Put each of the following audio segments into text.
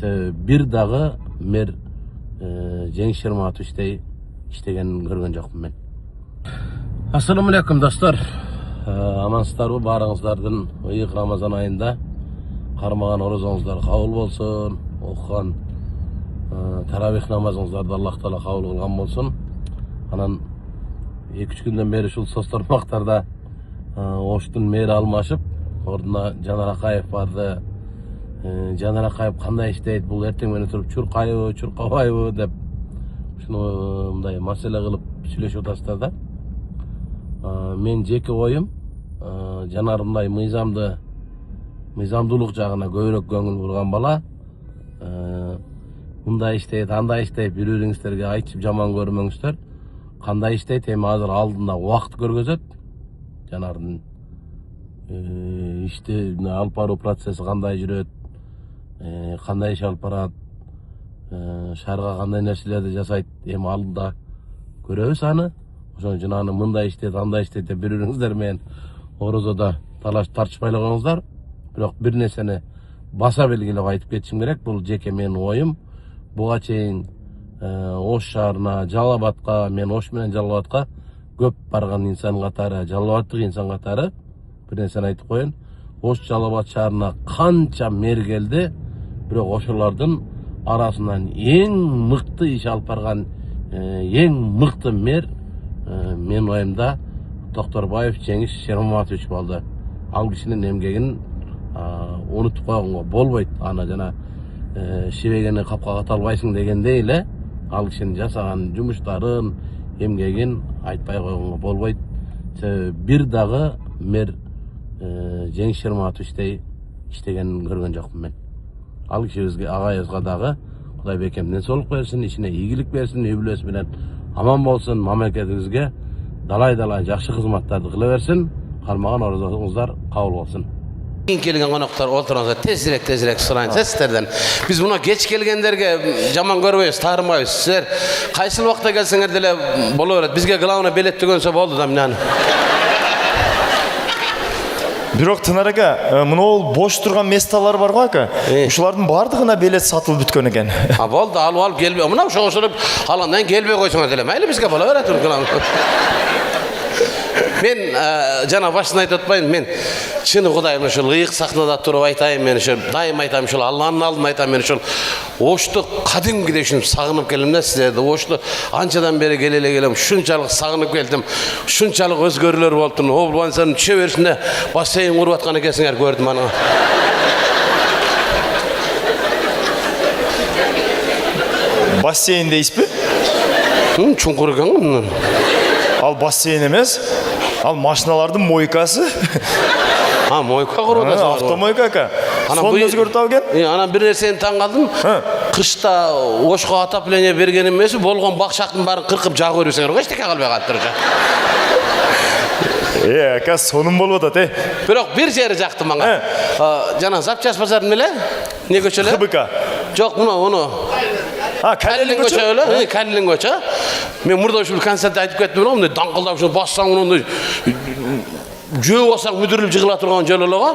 бир дагы мэр Жеңиш Шерматовичтей иштегенин көргөн жокмун мен. Ассаламу алейкум достор. Амансыздарбы баарыңыздардын ыйык Рамазан айында кармаган орозоңуздар кабыл болсун. Окуган таравих намазыңыздарды Аллах Таала кабыл кылган болсун. Анан 2-3 күндөн бери ушул Состормактарда Оштун мэри алмашып, ордуна Жанар Акаев барды. Жанар Акаев кандай иштейт, бул эртең менен туруп чуркайбы, чуркабайбы деп ушуну мындай маселе кылып сүйлөшүп атасыздар да. Мен жеке оюм Жанар мындай мыйзамдуулук жагына көбүрөөк көңүл бурган бала. Мындай иштейт, андай иштейт, бири-бириңиздерге айтып жаман көрмөңүздөр. Кандай иштейт, эми азыр алдында убакыт көргөзөт. Жанардын ишти алып баруу процесси кандай жүрөт, кандай иш алып барат, шаарга кандай нерселерди жасайт, эми алдында көрөбүз аны. Ошон үчүн аны мындай иштейт, андай иштейт деп бири-бириңиздер менен орозодо талаш тартышпай эле коюңуздар. Бирок бир нерсени баса белгилеп айтып кетишим керек. Бул жеке менин оюм. Буга чейин Ош шаарына, Жалал-Абадка, мен Ош менен Жалал-Абадка көп барган инсан катары, Жалал-Абадтык инсан катары бир нерсени айтып коеюн. Ош Жалал-Абад шаарына канча мэр келди, бирок ошолордун арасынан эң мыкты иш алып барган, эң мыкты мэр менин оюмда Токторбаев Жеңиш Шерматович болду. Ал кишинин эмгегин унутуп койгонго болбойт. Аны жана шибегени капка каталбайсың дегендей эле ал кишинин жасаган жумуштарын, эмгегин айтпай койгонго болбойт. Бир дагы мэр Жеңиш Шерматовичтей иштегенин көргөн жокмун мен. Ал кишибизге, агайыбызга дагы Кудай бекем денсаулык берсин, ишине ийгилик берсин, үй бүлөсү менен аман болсун, мамлекетибизге далай жакшы кызматтарды кыла берсин. Кармаган орозоңуздар кабыл болсун. Keyin kelgen konoktар olturuңуздар tezirek сурайын сиздерден. Биз муну кеч келгендерге жаман көрбөйбүз, таарынбайбыз. Сиздер кайсыл убакта келсеңер деле боло берет. Бизге главный билет түгөнсө болду да мынаны. Бирок Тынар ака, мына бош турган месталар бар го ака. Ушулардын бардыгына билет сатылып бүткөн экен. Болду, алып келбей. Мына ошоңуздар аландан келбей койсоңор деле. Мейли бизге боло берет. Мен жана башын айтып атпайын, мен чыны Кудайым ушул ыйык сахнада туруп айтайын, мен ушул дайым айтам, ушул Алланын алдында айтам, мен ушул Ошту кадимгидей ушинтип сагынып келдим да сиздерди. Ошту анчадан бери келем, ушунчалык сагынып келдим, ушунчалык өзгөрүүлөр болуптун. Облбансанын түшө беришинде бассейн куруп аткан экенсиңер, көрдүм аны. Бассейн дейсизби? Чуңкур экен. Ал бассейн эмес, ал машиналардын мойкасы. Мойка куруп атасың. Автомойка ака. Сонун өзгөртүп алган. Анан бир нерсени таң калдым. Кышта Ошко отопление берген эмес, болгон бакшактын баарын кыркып жагып берсеңер, эчтеке калбай калыптыр. Ака сонун болуп атат, Бирок бир жери жакты мага. Жана Запчас базарын эле, не көчө эле? ХБК. Жок, муну. Калилин көчө эле, Калилин көчө. Мен мурда ушул концертте айтып кеттим, мындай даңкылдап ушул бассаң, мындай жөө бассаң мүдүрүлүп жыгыла турган жол эле го.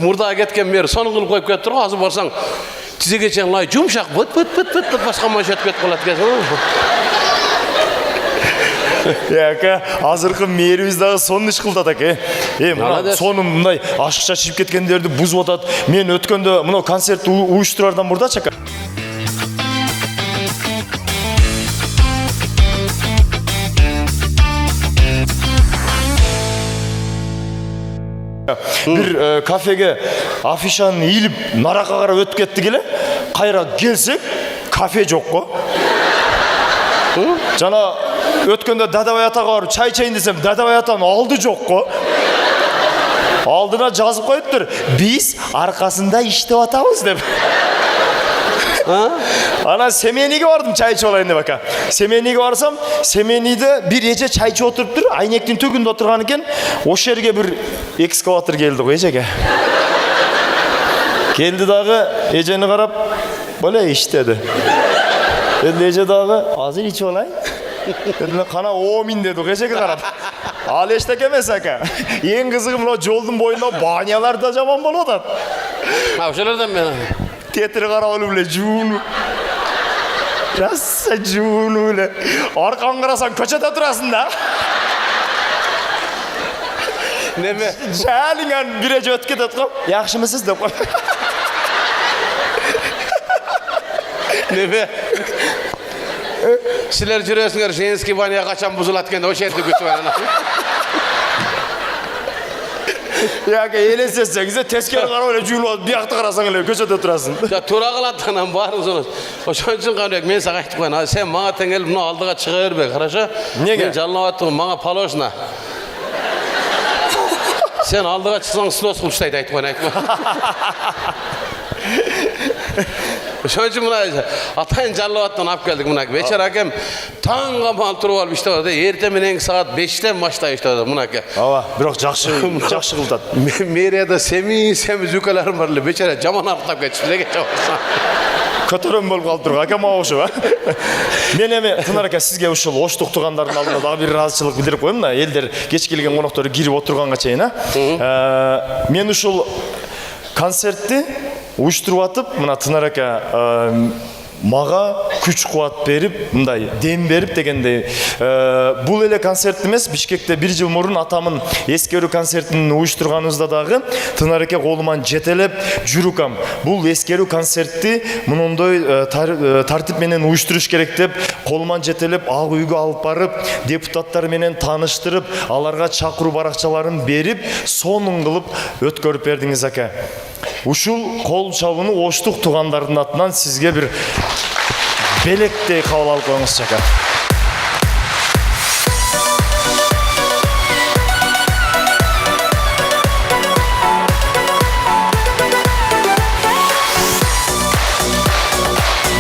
Мурда кеткен мэр сонун кылып коюп кетиптир го. Азыр барсаң, тизеге чейин лай жумшак, быт башка машина кетип калат экен. Ака, азыркы мэрибиз дагы сонун иш кылат ака. Мына сонун мындай ашыкча чыгып кеткендерди бузуп атат. Мен өткөндө мына концертти уюштурардан мурдачы ака. Бир кафеге афишаны ийилип наракка карап өтүп кеттик эле. Кайра келсек, кафе жок го. Жана өткөндө Дадабай атага барып чай чейин десем, Дадабай атанын алды жок го. Алдына жазып коюптур, биз аркасында иштеп атабыз деп. Ана Семениге бардым чай içip алайын деп ака. Семениге барсам, Семениде бир эже чай içip отуруптур, айнектин төгүндө отурган экен. Ошол жерге бир экскаватор келди го эжеге. Келди дагы эжени карап, "Боле иштеди." Деди эже дагы, "Азыр içip алайын." Dedim kana omin dedi geçe karab. Aleştek emez aka. Ең қызығы мына жолдың бойында банялар да жаман болуп атат. Ошолордон мен Tetiri qarabılı bile juunu. Rassa juunu bile. Arkan qarasan köçede turasın da. Neme? Şalingan birece ötke tutqam. Yaxshimisiz deb qo'y. Neme? Sizler жүресіңер, Женский баня қачан бұзылады екен, осы жерде күтіп алып. Яке елесесеңіз, тескері қарап эле жуынып алып, бияқты қарасаң эле көшеде тұрасың. Тура қалаттан барыңыз. Ошон үчүн қанбек, мен саған айтып қояйын. Сен мага тең келип мына алдыға чыга бербе, хорошо? Неге? Мен жалынып аттым, мага положено. Сен алдыға чыксаң, снос кылып таштайт, айтып қояйын, айтып қояйын. Ошон үчүн мына атайын жалынып аттан алып келдик мына. Вечер акем таңга мал туруп алып иштеп атат. Эртең мененки саат 5-тен баштап иштеп атат мына. Ооба, бирок жакшы кылтат. Мэрияда семи зүкөлөрүм бар эле. Вечер жаман арыктап кетишти эле кече. Көтөрөм болуп калып турган акам ошо. Мен эми Тынар ака сизге ушул оштук туугандардын алдында дагы бир ыраазычылык билдирип коеюн да. Элдер кеч келген коноктор кирип отурганга чейин, мен ушул концертти уюштуруп атып, мына Тынар ака мага күч кубат берип, мындай дем берип дегендей, бул эле концерт эмес, Бишкекте 1 жыл мурун атамын эскерүү концертин уюштурганыбызда дагы Тынар ака колуман жетелеп, жүрүкам. Бул эскерүү концертти мындай тартип менен уюштуруш керек деп, колуман жетелеп, ак үйгө алып барып, депутаттар менен тааныштырып, аларга чакыруу баракчаларын берип, сонун кылып өткөрүп бердиңиз ака. Ушул кол чабууну оштук туугандардын атынан сизге бир белектей кабыл алып коюңузчу ака.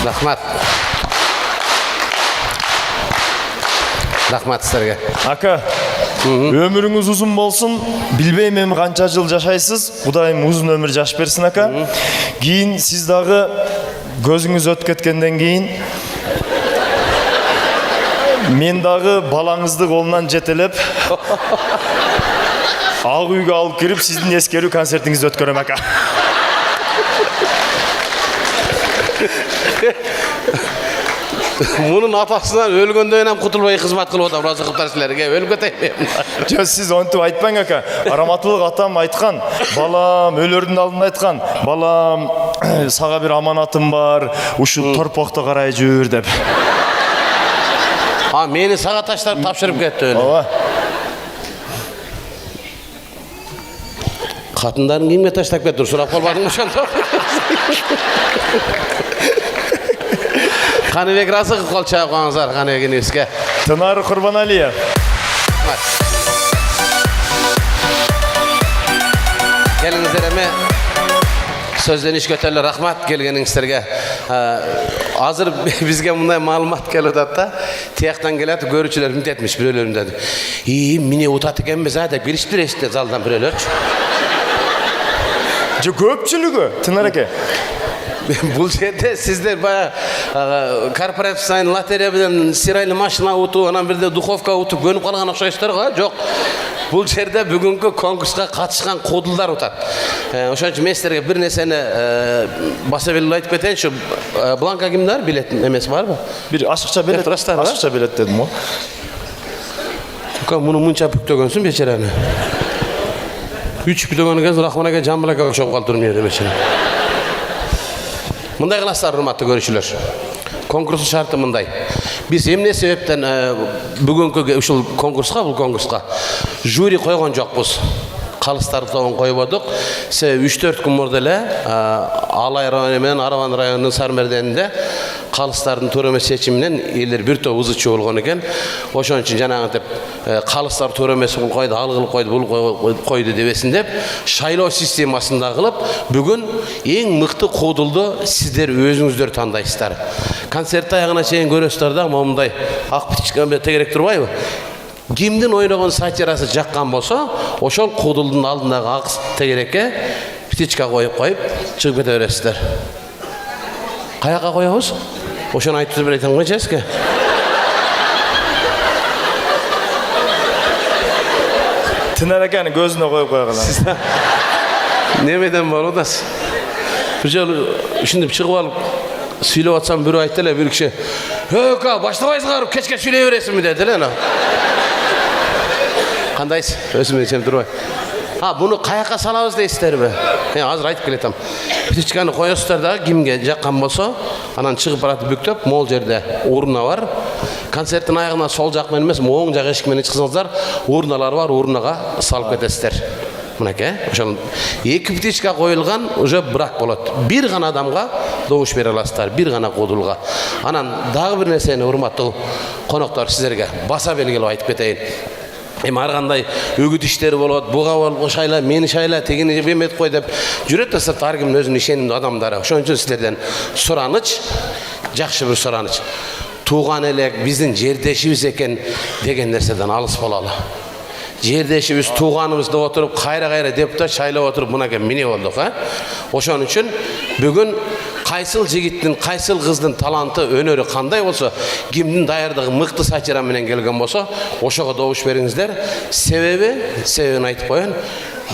Рахмат. Рахмат сіздерге. Ака, өмүрүңүз узун болсун. Билбейм эми канча жыл жашайсыз. Кудайым узун өмүр жаш берсин ака. Кийин сиз дагы көзүңүз өтүп кеткенден кийин мен дагы балаңызды колунан жетелеп ак үйгө алып кирип сиздин эскерүү концертиңизди өткөрөм ака. Bunun atasından ölgöndöйүн ham кутулбай кызмат кылып атам, ыраазы кылыптар силерге. Өлүп кетейин. Жок, сиз онтип айтпаң ака. Араматтылык атам айткан, балам өлөрдүн алдында айткан, балам сага бир аманатым бар, ушул торпокто карай жүр деп. Мени сага таштап тапшырып кетти өлү. Ооба. Катындарын кимге таштап кетти? Сурап калбадыңбы ошондо? Каныбек Разыков кол чаап коюңуздар, Каныбек инибизге. Тынар Курбаналиев. Келиңиздер эми сөздөнүш көтөрүлө рахмат келгениңиздерге. Азыр бизге мындай маалымат келип атат да. Тияктан келет, көрүүчүлөр үмүт этмиш бирөөлөрүндөн. Мени утат экенбиз деп кириштир эшикте залдан бирөөлөрчү. Жо көпчүлүгү Тынар ака. Бул жерде сиздер бая корпоратив сайын лотерея менен стиральный машина утуп, анан бирде духовка утуп көнүп калган окшойсуздар го? Жок. Бул жерде бүгүнкү конкурска катышкан кодулдар утат. Ошон үчүн мен сиздерге бир нерсени баса белгилеп айтып кетейинчи. Бланка кимдер? Билет эмес барбы? Бир ашыкча билет. Ашыкча билет дедим го. Муну мынча бүктөгөнсүң бечерени. 3 бүктөгөн кезде Рахман ака Жамбыл ака окшоп калтырдым жерде бечера. Мындай кыласыздар, урматтуу көрүүчүлөр. Конкурстун шарты мындай. Биз эмне себептен бүгүнкү ушул конкурска жюри койгон жокпуз. Калыстарды тобун койбодук. 3-4 күн мурда эле Алай району менен Араван районунун Сармерденинде калыстардын төрөмө чечиминен элдер бир топ ызычуу болгон экен. Ошон үчүн жанагынтип калыстар төрөмөсү кылып койду, ал кылып койду, бул койду дебесин деп шайлоо системасында кылып, бүгүн эң мыкты кодулду сиздер өзүңүздөр тандайсыздар. Концерт аягына чейин көрөсүздөр да, момундай ак птичка тегерек турбайбы? Кимдин ойногон сатирасы жаккан болсо, ошол кодулдун алдындагы ак тегерекке птичка коюп чыгып кете бересиздер. Каяка коебуз? Ошону айтып берейин го Жеске. Тынар аканы көзүнө коюп койгула. Немеден болуп атасыз? Бир жолу ушинтип чыгып алып сүйлөп атсам бирөө айтты эле, бир киши «Ка, баштабайсыңарбы, кечке сүйлөй бересиңби?» деди эле. Кандайсыз? Өзүмө ичем турбай. Буну каяка салабыз дейсиздерби? Азыр айтып келетем. Птичканы коесуздар да, кимге жаккан болсо, анан чыгып баратып бүктөп, могул жерде урна бар. Концерттин аягына сол жак менен эмес, оң жак эшик менен чыксаңыздар, урналар бар, урнага салып кетесиздер. Мынакей, ошол 2 птичка коюлган, уже брак болот. Бир гана адамга добуш бере аласыздар, бир гана кудулга. Анан дагы бир нерсени, урматтуу коноктор, сиздерге баса белгилеп айтып кетейин. Ар кандай өгүт иштери болот, буга болуп шайла, мени шайла, тегини эметип кой деп жүрөт да, сырт ар кимдин өзүнүн ишенимдүү адамдары. Ошон үчүн сиздерден сураныч, жакшы бир сураныч. Тууган элек биздин жердешибиз экен деген нерседен алыс бололу. Жердешибиз, тууганыбыз деп отуруп, кайра депутат шайлап отуруп, мынакей эмне болдук, Ошон үчүн бүгүн кайсыл жигиттин, кайсыл кыздын таланты, өнөрү кандай болсо, кимдин даярдыгы мыкты сатира менен келген болсо, ошого добуш бериңиздер. Себебин айтып коеюн.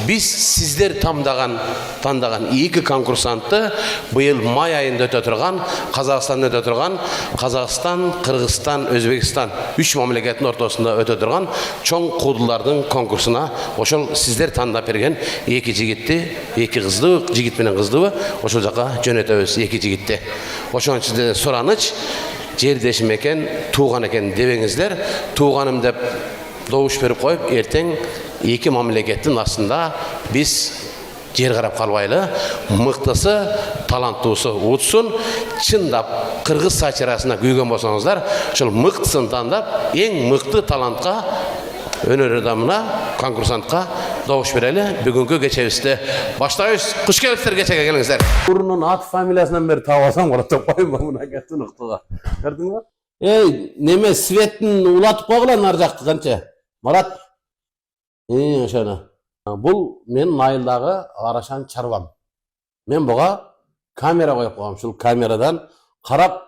Биз сиздер тандаган 2 конкурсантты быйыл май айында өтө турган, Казакстанда өтө турган, Казакстан, Кыргызстан, Өзбекстан 3 мамлекеттин ортосунда өтө турган чоң куудулардын конкурсуна ошол сиздер тандап берген 2 жигитти, 2 кызды, жигит менен кызды ошол жака жөнөтөбүз, 2 жигитти. Ошон үчүн сураныч, жердешим экен, тууган экен дебеңиздер. Тууганым деп добуш берип коюп, эртең 2 мамлекеттин астында биз жер карап калбайлы, мыктысы, таланттуусу утсун. Чындап кыргыз сатирасына күйгөн болсоңуздар, ошол мыктысын тандап, эң мыкты талантка, өнөр адамына, конкурсантка добуш берели. Бүгүнкү кечебизди баштайбыз. Куш келипсиздер, кечеге келиңиздер. Урунун ат фамилиясынан бери таап алсам болот деп коймун мынакей тунуктуга. Көрдүңбү? Неме светтин улатып койгула нар жакты канча? Марат. Ошону. Бул менин айылдагы арашан чарбам. Мен буга камера коюп койгом. Ушул камерадан карап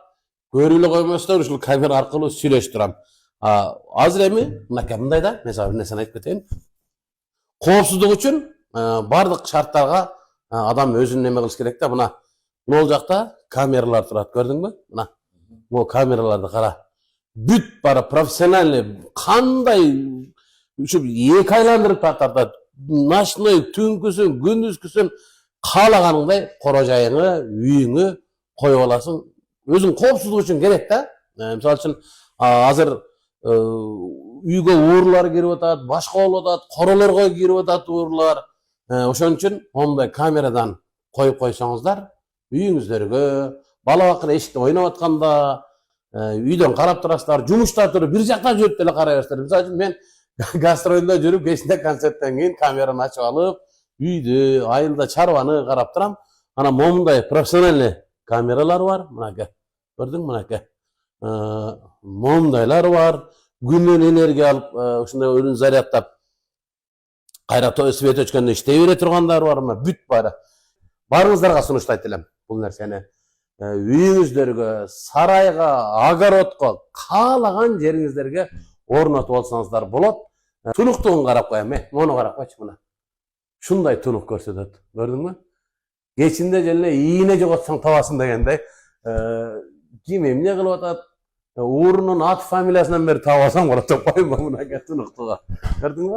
көрүп эле коймостон ушул камера аркылуу сүйлөшүп турам. Азыр эми мынакей мындай да, мен сага бир нерсени айтып кетейин. Коопсуздук үчүн бардык шарттарга адам өзүн эме кылыш керек да. Мына могул жакта камералар турат, көрдүңбү? Мына могу камераларды кара. Бүт бара профессиональный, кандай ушул 2 айландырып тартат. Ночной, түнкүсүн, күндүзгүсүн каалаганыңдай коро жайыңы, үйүңө коюп аласың. Өзүң коопсуздук үчүн керек да. Мисалы үчүн азыр үйгө уурулар кирип атат, башка болуп атат, королорго кирип атат уурулар. Ошон үчүн мондай камерадан коюп койсоңуздар, үйүңүздөргө, бала бакыр эшикте ойноп атканда, үйдөн карап турасыздар, жумушта туруп бир жакта жүрүп деле карай бересиздер. Мисалы үчүн мен гастролдо жүрүп, кечинде концерттен кийин камераны ачып алып, үйдү, айылда чарбаны карап турам. Анан момундай профессиональный камералар бар, мынакей. Көрдүң, мынакей. Момундайлар бар. Күндөн энергия алып, ушундай өрүн зарядтап, кайра свет өчкөндө иштей бере тургандар бар, бүт бары. Барыңыздарга сунуштайт элем бул нерсени. Үйүңүздөргө, сарайга, огородко, каалаган жериңиздерге орнотуп алсаңыздар болот. Тунуктугун карап коем, мону карап койчу мына. Шундай тунук көрсөтөт. Көрдүңбү? Кечинде желе ийине жоготсоң табасың дегендей. Ким эмне кылып атат? Уурунун ат фамилиясынан бери таап алсаң болот деп коймун мынакей тунуктуга. Көрдүңбү?